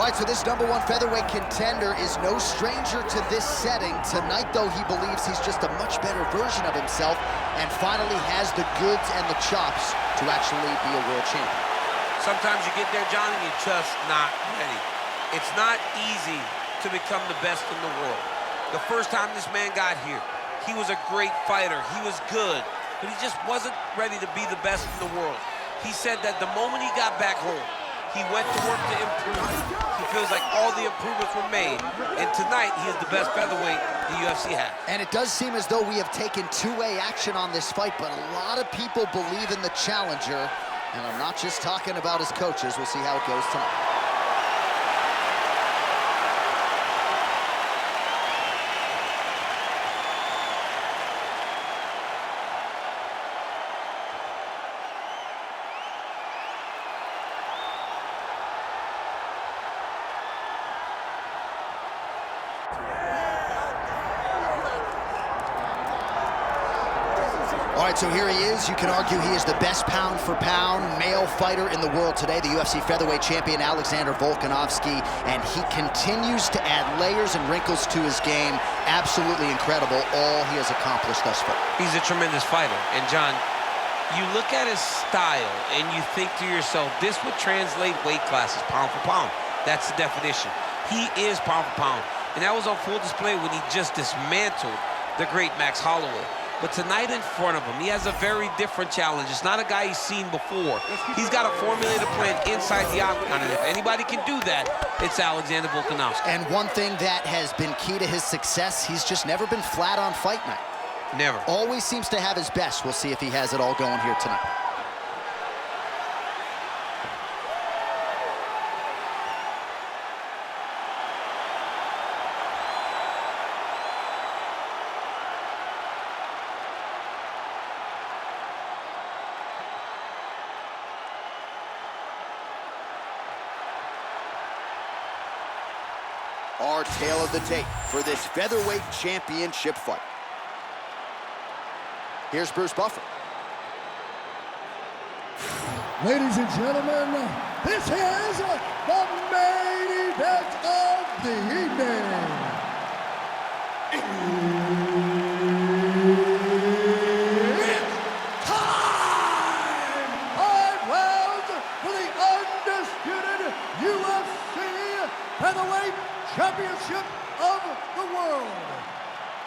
All right, so this #1 featherweight contender is no stranger to this setting. Tonight, though, he believes he's just a much better version of himself and finally has the goods and the chops to actually be a world champion. Sometimes you get there, John, and you're just not ready. It's not easy to become the best in the world. The first time this man got here, he was a great fighter. He was good, but he just wasn't ready to be the best in the world. He said that the moment he got back home, he went to work to improve. He feels like all the improvements were made. And tonight, he is the best featherweight the UFC has. And it does seem as though we have taken two-way action on this fight, but a lot of people believe in the challenger. And I'm not just talking about his coaches. We'll see how it goes tonight. All right, so here he is. You can argue he is the best pound-for-pound male fighter in the world today, the UFC featherweight champion, Alexander Volkanovski, and he continues to add layers and wrinkles to his game. Absolutely incredible, all he has accomplished thus far. He's a tremendous fighter, and John, you look at his style and you think to yourself, this would translate weight classes, pound for pound. That's the definition. He is pound for pound, and that was on full display when he just dismantled the great Max Holloway. But tonight in front of him, he has a very different challenge. It's not a guy he's seen before. He's got a formulated plan inside the octagon, and if anybody can do that, it's Alexander Volkanovski. And one thing that has been key to his success, he's just never been flat on fight night. Never. Always seems to have his best. We'll see if he has it all going here tonight. Our tale of the tape for this featherweight championship fight. Here's Bruce Buffer. Ladies and gentlemen, this is the main event of the evening. It's time! 5 rounds for the undisputed UFC featherweight championship of the world.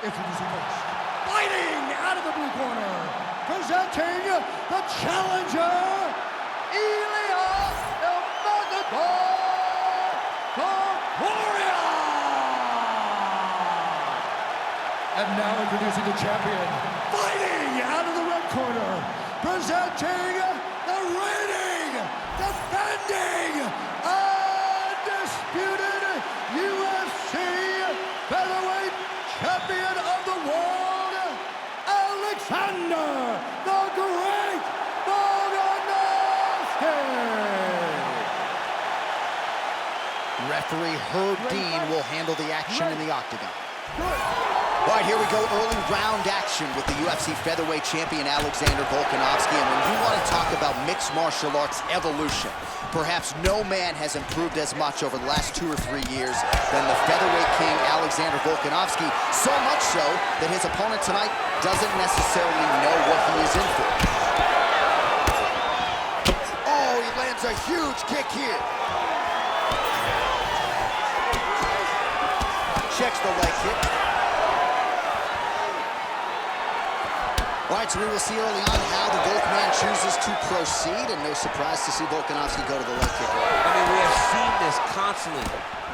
Introducing first, fighting out of the blue corner, presenting the challenger, Ilia Topuria. And now introducing the champion, fighting out of the red corner, presenting the reigning, defending, undisputed UFC featherweight champion of the world, Alexander the Great Volkanovski. Referee Herb Dean will handle the action in the octagon. All right, here we go, early round action with the UFC featherweight champion Alexander Volkanovski. And when you want to talk about mixed martial arts evolution, perhaps no man has improved as much over the last 2 or 3 years than the featherweight king Alexander Volkanovski, so much so that his opponent tonight doesn't necessarily know what he is in for. Oh, he lands a huge kick here. Checks the leg kick. All right, so we will see early on how the Volkman chooses to proceed, and no surprise to see Volkanovski go to the leg kick. I mean, we have seen this constantly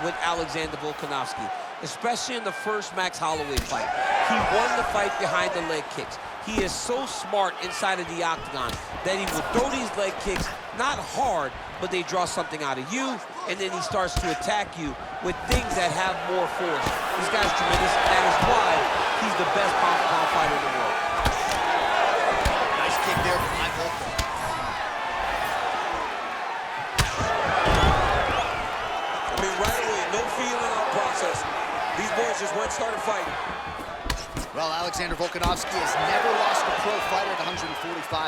with Alexander Volkanovski, especially in the first Max Holloway fight. He won the fight behind the leg kicks. He is so smart inside of the octagon that he will throw these leg kicks, not hard, but they draw something out of you, and then he starts to attack you with things that have more force. This guy's tremendous, and that is why he's the best pound-for-pound fighter in the world. Nice kick there by Volkman. I mean, right away, no feeling or process. These boys just went started fighting. Well, Alexander Volkanovski has never lost a pro fight at 145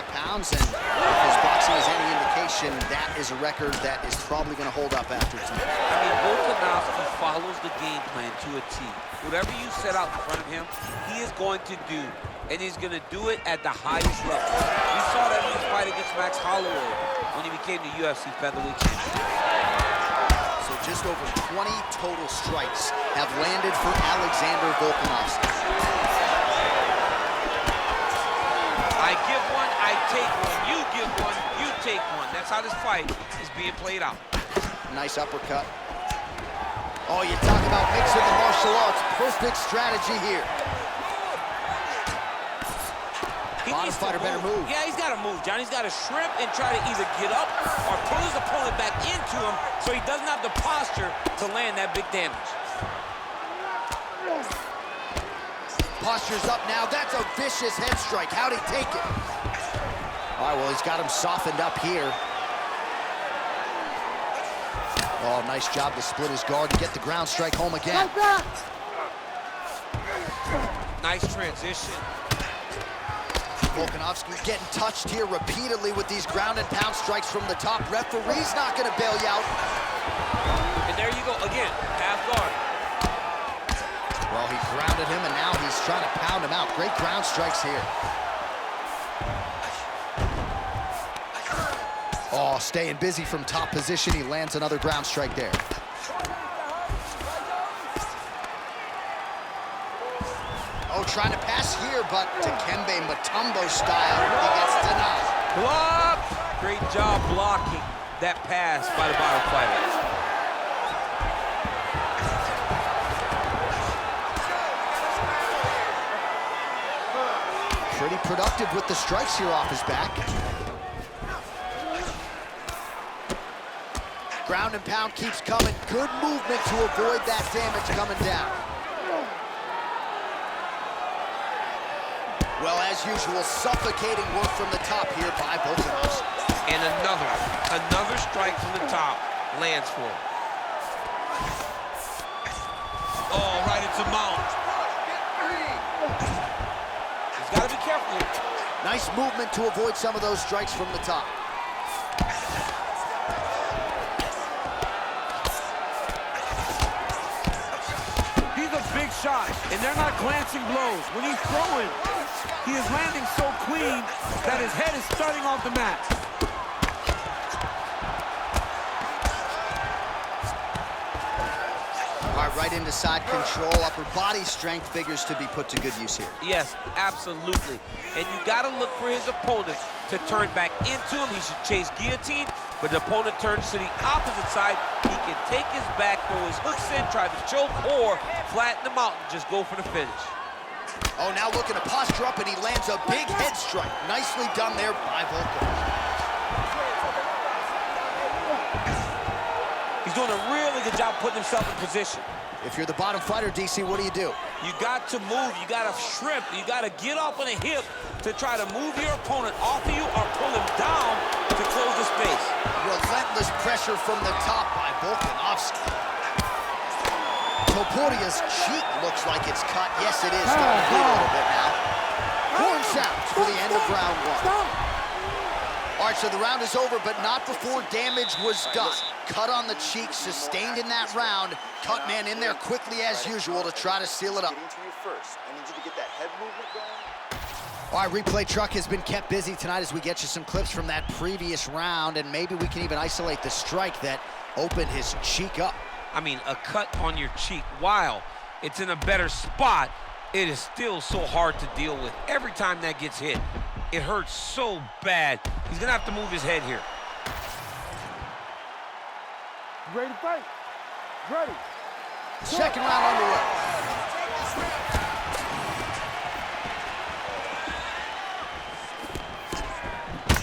pounds, and if his boxing is any indication, that is a record that is probably going to hold up after tonight. I mean, Volkanovski follows the game plan to a T. Whatever you set out in front of him, he is going to do, and he's going to do it at the highest level. We saw that in his fight against Max Holloway when he became the UFC featherweight champion. So just over 20 total strikes have landed for Alexander Volkanovski. I give one, I take one. You give one, you take one. That's how this fight is being played out. Nice uppercut. Oh, you talk about mixing the martial arts. Perfect strategy here. Bottom fighter better move. Yeah, he's got to move, John. He's got to shrimp and try to either get up or pull his opponent back into him so he doesn't have the posture to land that big damage. Posture's up now. That's a vicious head strike. How'd he take it? All right, well, he's got him softened up here. Oh, nice job to split his guard and get the ground strike home again. Nice transition. Volkanovski getting touched here repeatedly with these ground and pound strikes from the top. Referee's not going to bail you out. And there you go again, half guard. Well, he grounded him, and now he's trying to pound him out. Great ground strikes here. Oh, staying busy from top position. He lands another ground strike there. Oh, trying to pass here, but Dikembe Mutombo style, he gets denied. Block! Great job blocking that pass by the bottom fighter. Pretty productive with the strikes here off his back. Ground and pound keeps coming. Good movement to avoid that damage coming down. Well, as usual, suffocating work from the top here by Volkanovski. And another strike from the top lands for him. Oh, right into mount. He's got to be careful here. Nice movement to avoid some of those strikes from the top. He's a big shot, and they're not glancing blows. When he's throwing, he is landing so clean that his head is starting off the mat. All right, right into side control. Upper body strength figures to be put to good use here. Yes, absolutely. And you got to look for his opponent to turn back into him. He should chase guillotine, but the opponent turns to the opposite side. He can take his back, throw his hooks in, try to choke, or flatten him out and just go for the finish. Oh, now looking to posture up, and he lands a big head strike. Nicely done there by Volkanovski. He's doing a really good job putting himself in position. If you're the bottom fighter, DC, what do? You got to move, you got to shrimp, you got to get off on a hip to try to move your opponent off of you or pull him down to close the space. Relentless pressure from the top by Volkanovski. Topuria's cheek looks like it's cut. Yes, it is. Starting to bleed a little bit now. Horn sounds for the end of round one. All right, so the round is over, but not before damage was done. Cut on the cheek, sustained in that round. Cut man in there quickly as usual to try to seal it up. All right, replay truck has been kept busy tonight as we get you some clips from that previous round, and maybe we can even isolate the strike that opened his cheek up. I mean, a cut on your cheek, while it's in a better spot, it is still so hard to deal with. Every time that gets hit, it hurts so bad. He's gonna have to move his head here. Ready to fight? Ready. Second round underway.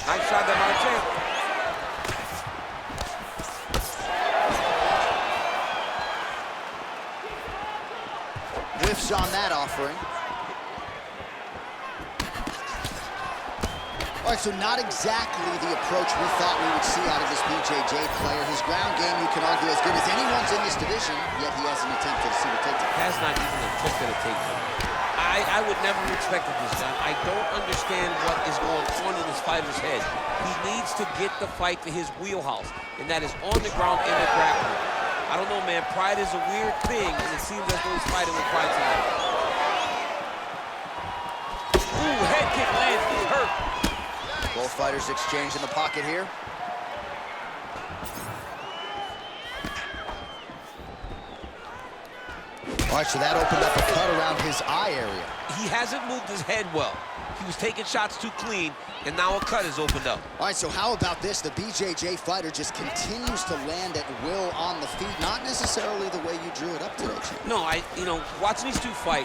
Nice shot there by the champ. Whiffs on that offering. All right, so not exactly the approach we thought we would see out of this BJJ player. His ground game, you can argue, as good as anyone's in this division, yet he hasn't attempted a single takedown. Has not even attempted a takedown. I would never have expected this, John. I don't understand what is going on in this fighter's head. He needs to get the fight to his wheelhouse, and that is on the ground in the grappling. I don't know, man. Pride is a weird thing, and it seems as though he's fighting with pride tonight. Ooh, head kick lands. He's hurt. Both fighters exchange in the pocket here. All right, so that opened up a cut around his eye area. He hasn't moved his head well. He was taking shots too clean, and now a cut has opened up. All right, so how about this? The BJJ fighter just continues to land at will on the feet, not necessarily the way you drew it up today, Chief. No, watching these two fight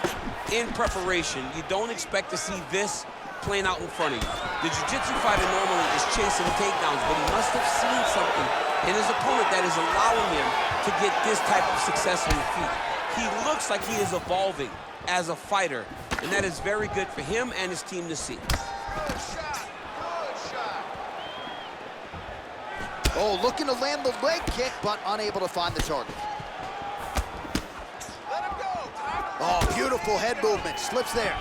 in preparation, you don't expect to see this playing out in front of you. The jiu-jitsu fighter normally is chasing takedowns, but he must have seen something in his opponent that is allowing him to get this type of success on the feet. He looks like he is evolving as a fighter, and that is very good for him and his team to see. Good shot. Oh, looking to land the leg kick, but unable to find the target. Let him go. Oh, beautiful head movement. Slips there.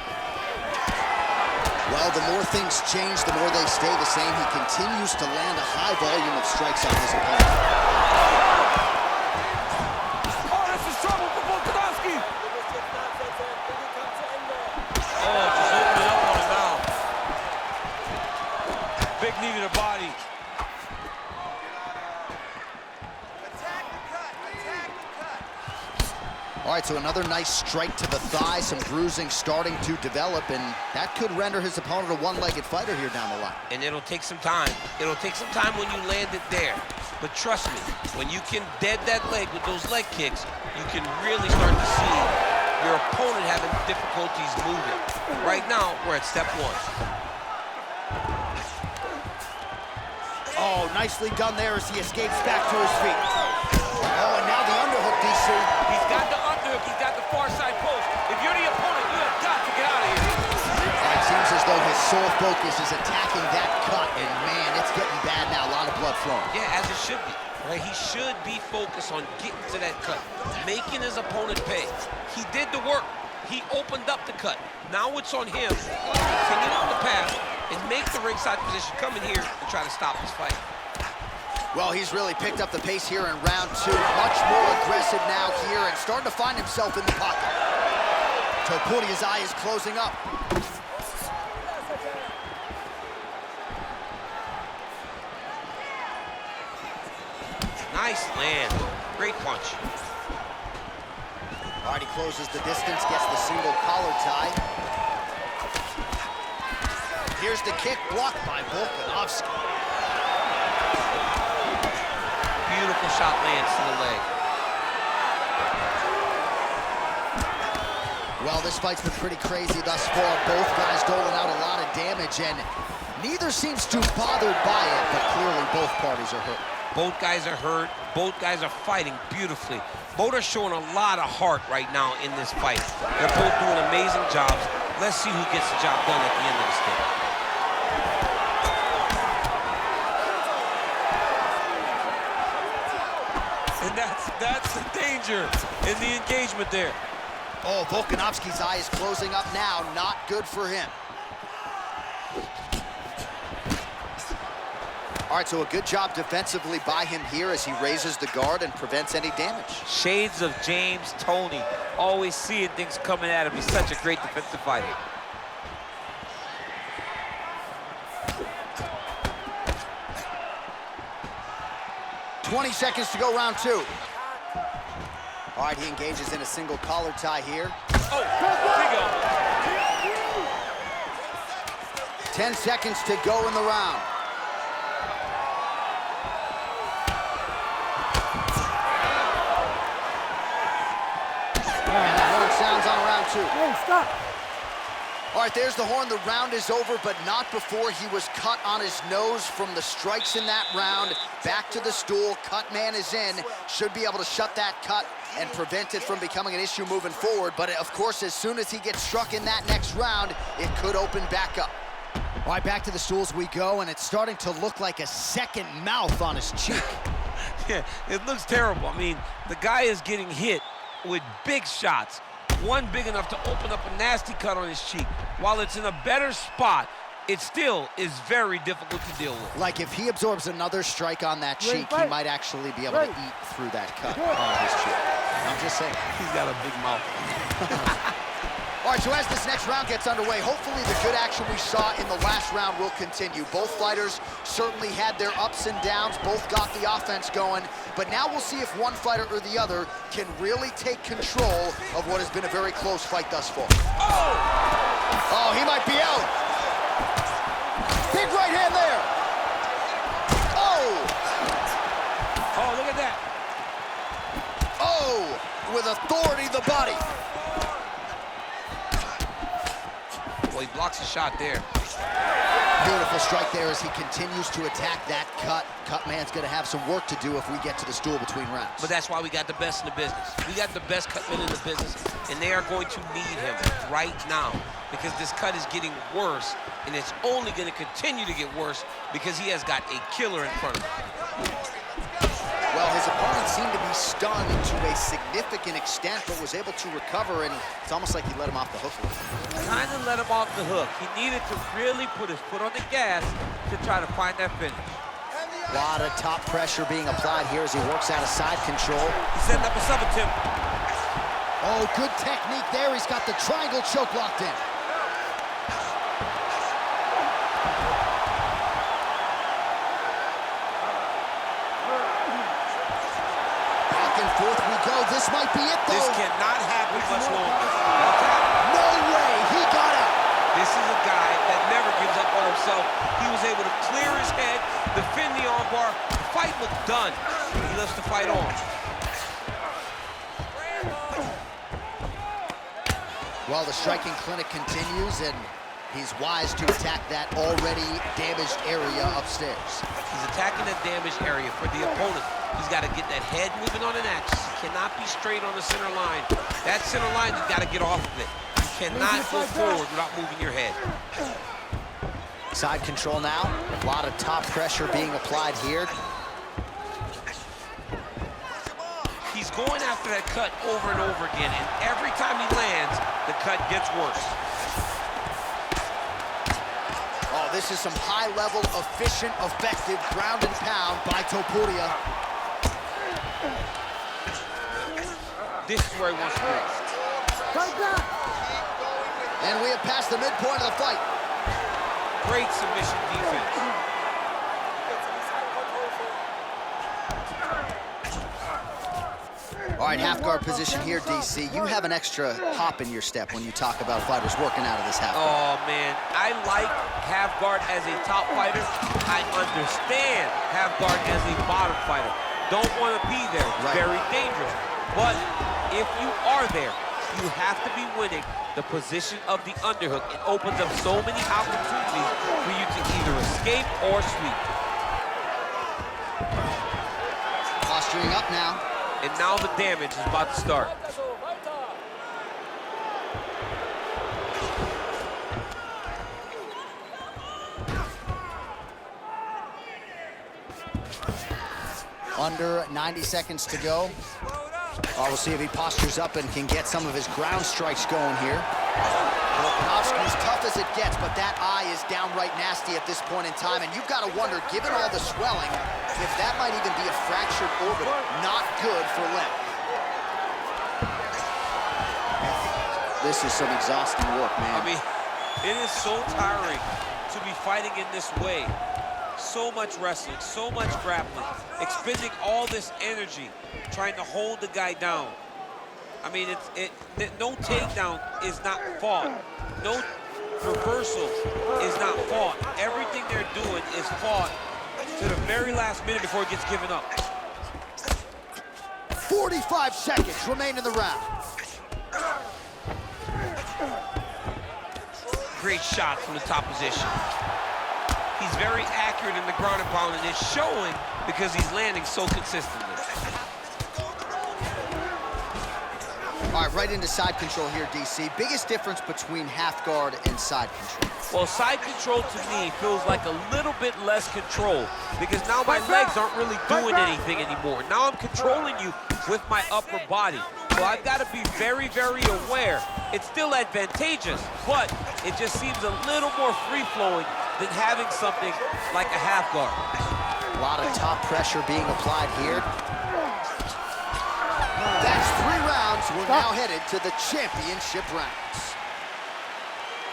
Well, the more things change, the more they stay the same. He continues to land a high volume of strikes on his opponent. Trouble for Volkanovski. Oh, just opening up on him now. Big knee to the body. All right, so another nice strike to the thigh, some bruising starting to develop, and that could render his opponent a one-legged fighter here down the line. And it'll take some time. It'll take some time when you land it there. But trust me, when you can dead that leg with those leg kicks, you can really start to see your opponent having difficulties moving. Right now, we're at step one. Oh, nicely done there as he escapes back to his feet. Oh, and now the underhook, DC. He's got the underhook, he's got the far side post. If you're the opponent, you have got to get out of here. It seems as though his sole focus is attacking that cut, and man, it's getting bad now. A lot of blood flowing. Yeah, as it should be. Right? He should be focused on getting to that cut, making his opponent pay. He did the work. He opened up the cut. Now it's on him to continue on the path and make the ringside position, come in here and try to stop this fight. Well, he's really picked up the pace here in round two. Much more aggressive now here and starting to find himself in the pocket. Topuria's eye is closing up. Nice land. Great punch. All right, he closes the distance, gets the single collar tie. Here's the kick, blocked by Volkanovski. Beautiful shot lands to the leg. Well, this fight's been pretty crazy thus far. Both guys doling out a lot of damage, and neither seems too bothered by it, but clearly both parties are hurt. Both guys are hurt. Both guys are fighting beautifully. Both are showing a lot of heart right now in this fight. They're both doing amazing jobs. Let's see who gets the job done at the end of this thing. And that's the danger in the engagement there. Oh, Volkanovski's eye is closing up now. Not good for him. All right, so a good job defensively by him here as he raises the guard and prevents any damage. Shades of James Toney. Always seeing things coming at him. He's such a great defensive fighter. "20 seconds to go, round two. All right, he engages in a single collar tie here. Oh, big elbow. 10 seconds to go in the round. And the horn sounds on round two. Hey, stop. All right, there's the horn. The round is over, but not before he was cut on his nose from the strikes in that round. Back to the stool. Cut man is in. Should be able to shut that cut and prevent it from becoming an issue moving forward. But, of course, as soon as he gets struck in that next round, it could open back up. All right, back to the stools we go, and it's starting to look like a second mouth on his cheek. Yeah, it looks terrible. I mean, the guy is getting hit with big shots. one big enough to open up a nasty cut on his cheek. While it's in a better spot, it still is very difficult to deal with. Like if he absorbs another strike on that cheek, he might actually be able to eat through that cut on his cheek. I'm just saying. He's got a big mouth. All right, so as this next round gets underway, hopefully the good action we saw in the last round will continue. Both fighters certainly had their ups and downs. Both got the offense going. But now we'll see if one fighter or the other can really take control of what has been a very close fight thus far. Oh, he might be out. Big right hand there. Oh! Oh, look at that. Oh! With authority, the body. Well, he blocks a shot there. Beautiful strike there as he continues to attack that cut. Cutman's gonna have some work to do if we get to the stool between rounds. But that's why we got the best in the business. We got the best cutman in the business, and they are going to need him right now because this cut is getting worse, and it's only gonna continue to get worse because he has got a killer in front of him. Well, his opponent seemed to be stunned to a significant extent, but was able to recover, and it's almost like he let him off the hook. Kind of let him off the hook. He needed to really put his foot on the gas to try to find that finish. A lot of top pressure being applied here as he works out of side control. He's setting up a sub attempt. Oh, good technique there. He's got the triangle choke locked in. Forth we go. This might be it, though. This cannot happen much longer. No way. He got out. This is a guy that never gives up on himself. He was able to clear his head, defend the armbar. The fight looked done. He lets the fight on. Well, the striking clinic continues, and he's wise to attack that already damaged area upstairs. He's attacking that damaged area for the opponent. He's got to get that head moving on an axis. He cannot be straight on the center line. That center line, you've got to get off of it. You cannot go forward without moving your head. Side control now. A lot of top pressure being applied here. He's going after that cut over and over again, and every time he lands, the cut gets worse. Oh, this is some high-level, efficient, effective ground and pound by Topuria. This is where he wants to be. And we have passed the midpoint of the fight. Great submission defense. All right, half guard position here, DC. You have an extra hop in your step when you talk about fighters working out of this half guard. Oh, man. I like half guard as a top fighter. I understand half guard as a bottom fighter. Don't want to be there. It's very dangerous. But if you are there, you have to be winning the position of the underhook. It opens up so many opportunities for you to either escape or sweep. Posturing up now. And now the damage is about to start. Under 90 seconds to go. We'll see if he postures up and can get some of his ground strikes going here. Volkanovski is tough as it gets, but that eye is downright nasty at this point in time, and you've got to wonder, given all the swelling, if that might even be a fractured orbital. Not good for Lim. This is some exhausting work, man. I mean, it is so tiring to be fighting in this way. So much wrestling, so much grappling, expending all this energy trying to hold the guy down. I mean, no takedown is not fought. No reversal is not fought. Everything they're doing is fought to the very last minute before it gets given up. 45 seconds remain in the round. Great shot from the top position. He's very accurate in the ground and pound, and it's showing because he's landing so consistently. All right, right into side control here, DC. Biggest difference between half guard and side control? Well, side control to me feels like a little bit less control because now my legs aren't really doing anything anymore. Now I'm controlling you with my upper body. So I've got to be very, very aware. It's still advantageous, but it just seems a little more free-flowing than having something like a half guard. A lot of top pressure being applied here. That's 3 rounds. We're now headed to the championship rounds.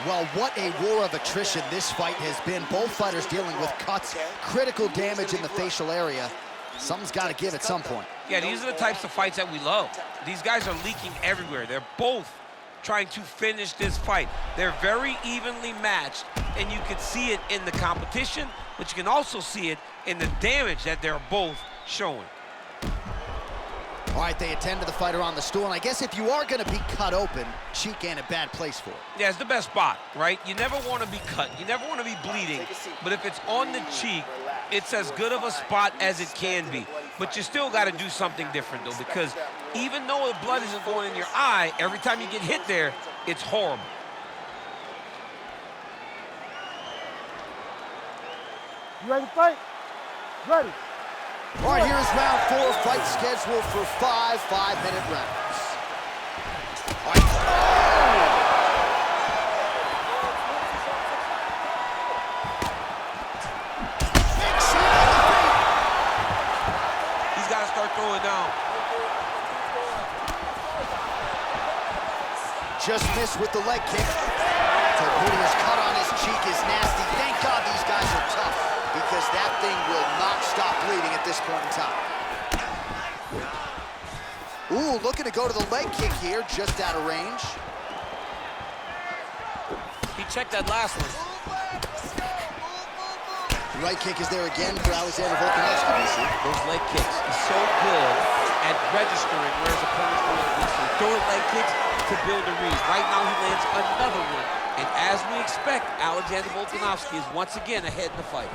Well, what a war of attrition this fight has been. Both fighters dealing with cuts, critical damage in the facial area. Something's got to give at some point. Yeah, these are the types of fights that we love. These guys are leaking everywhere. They're both trying to finish this fight. They're very evenly matched, and you can see it in the competition, but you can also see it in the damage that they're both showing. All right, they attend to the fighter on the stool, and I guess if you are going to be cut open, cheek ain't a bad place for it. Yeah, it's the best spot, right? You never want to be cut. You never want to be bleeding. But if it's on the cheek, it's as good of a spot as it can be. But you still got to do something different, though, because even though the blood isn't going in your eye, every time you get hit there, it's horrible. You ready to fight? Ready. All right, here's round 4, fight scheduled for 5 5-minute rounds. All right. He's got to start throwing down. Just missed with the leg kick. Topuria's cut on his cheek is nasty. Thank God these guys are tough, because that thing will not stop bleeding at this point in time. Ooh, looking to go to the leg kick here, just out of range. He checked that last one. Right kick is there again for Alexander Volkanovski, DC. Those leg kicks, he's so good at registering where his opponent's going to be. So throwing leg kicks to build a read. Right now he lands another one. And as we expect, Alexander Volkanovski is once again ahead in the fight.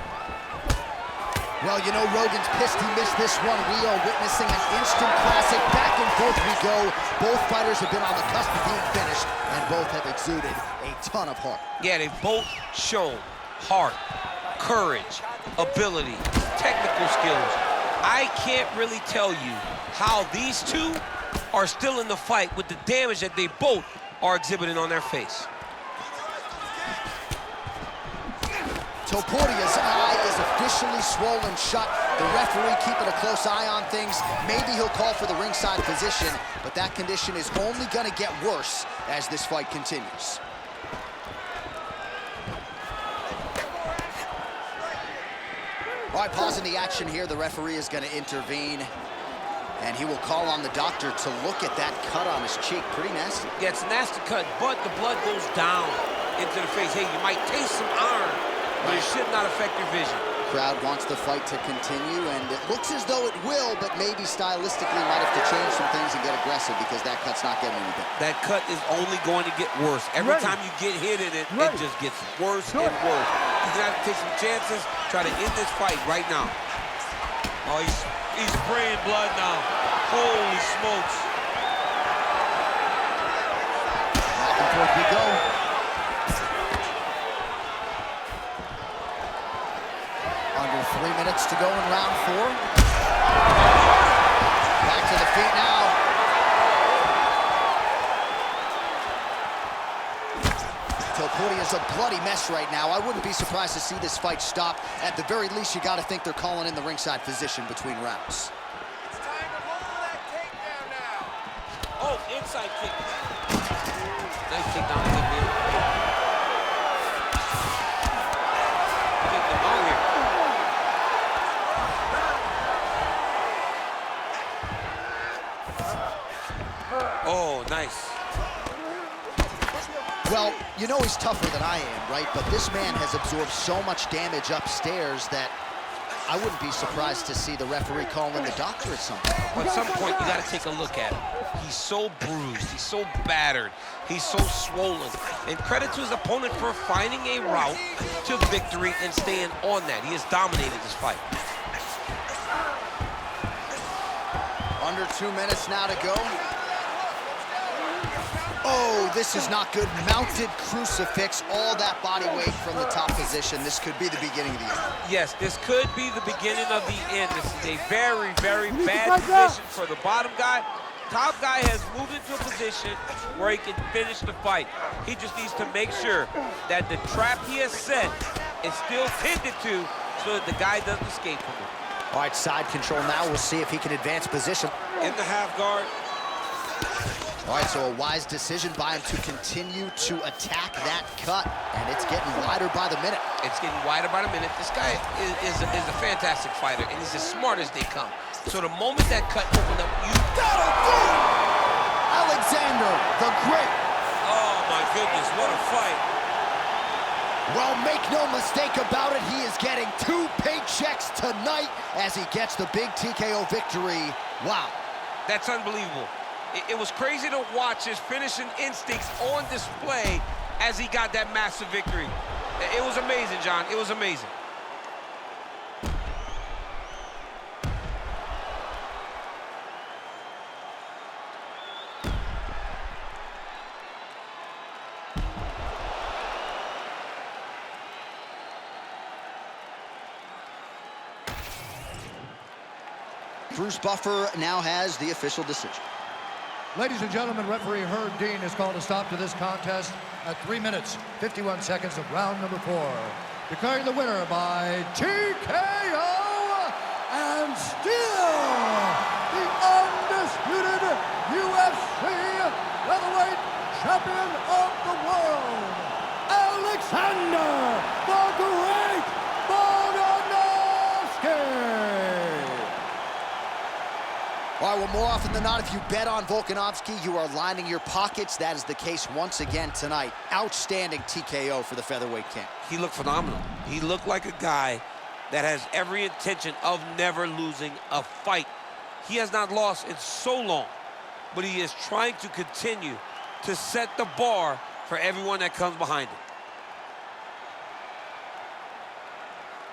Well, you know, Rogan's pissed he missed this one. We are witnessing an instant classic. Back and forth we go. Both fighters have been on the cusp of being finished, and both have exuded a ton of heart. Yeah, they've both shown heart, courage, ability, technical skills. I can't really tell you how these two are still in the fight with the damage that they both are exhibiting on their face. Topuria's eye is officially swollen shut. The referee keeping a close eye on things. Maybe he'll call for the ringside position, but that condition is only going to get worse as this fight continues. All right, pausing the action here. The referee is going to intervene, and he will call on the doctor to look at that cut on his cheek. Pretty nasty. Yeah, it's a nasty cut, but the blood goes down into the face. Hey, you might taste some iron, but it should not affect your vision. Crowd wants the fight to continue, and it looks as though it will, but maybe stylistically might have to change some things and get aggressive, because that cut's not getting any better. That cut is only going to get worse. Every time you get hit in it, it just gets worse and worse. You're gonna have to take some chances, try to end this fight right now. Oh, he's spraying blood now. Holy smokes. Back and forth we go. Under 3 minutes to go in round 4. Back to the feet now. Topuria's a bloody mess right now. I wouldn't be surprised to see this fight stop. At the very least, you got to think they're calling in the ringside physician between rounds. It's time to roll that takedown now. Oh, inside kick. Nice takedown. Get them out here. Oh, nice. Well, you know he's tougher than I am, right? But this man has absorbed so much damage upstairs that I wouldn't be surprised to see the referee call in the doctor at some point. But at some point, you got to take a look at him. He's so bruised. He's so battered. He's so swollen. And credit to his opponent for finding a route to victory and staying on that. He has dominated this fight. Under 2 minutes now to go. Oh, this is not good. Mounted crucifix, all that body weight from the top position. This could be the beginning of the end. Yes, this could be the beginning of the end. This is a very, very bad position for the bottom guy. top guy has moved into a position where he can finish the fight. He just needs to make sure that the trap he has set is still tended to so that the guy doesn't escape from it. All right, side control now. We'll see if he can advance position. In the half guard. All right, so a wise decision by him to continue to attack that cut, and it's getting wider by the minute. It's getting wider by the minute. This guy is a fantastic fighter, and he's as smart as they come. So the moment that cut opened up, you gotta do it! Alexander, the Great. Oh, my goodness, what a fight. Well, make no mistake about it, he is getting 2 paychecks tonight as he gets the big TKO victory. Wow. That's unbelievable. It was crazy to watch his finishing instincts on display as he got that massive victory. It was amazing, John. It was amazing. Bruce Buffer now has the official decision. Ladies and gentlemen, referee Herb Dean has called a stop to this contest at 3 minutes, 51 seconds of round number 4. Declaring the winner by TKO and still the undisputed UFC featherweight champion of the world, Alexander the Great Volkanovski. All right, well, more often than not, if you bet on Volkanovski, you are lining your pockets. That is the case once again tonight. Outstanding TKO for the featherweight king. He looked phenomenal. He looked like a guy that has every intention of never losing a fight. He has not lost in so long, but he is trying to continue to set the bar for everyone that comes behind him.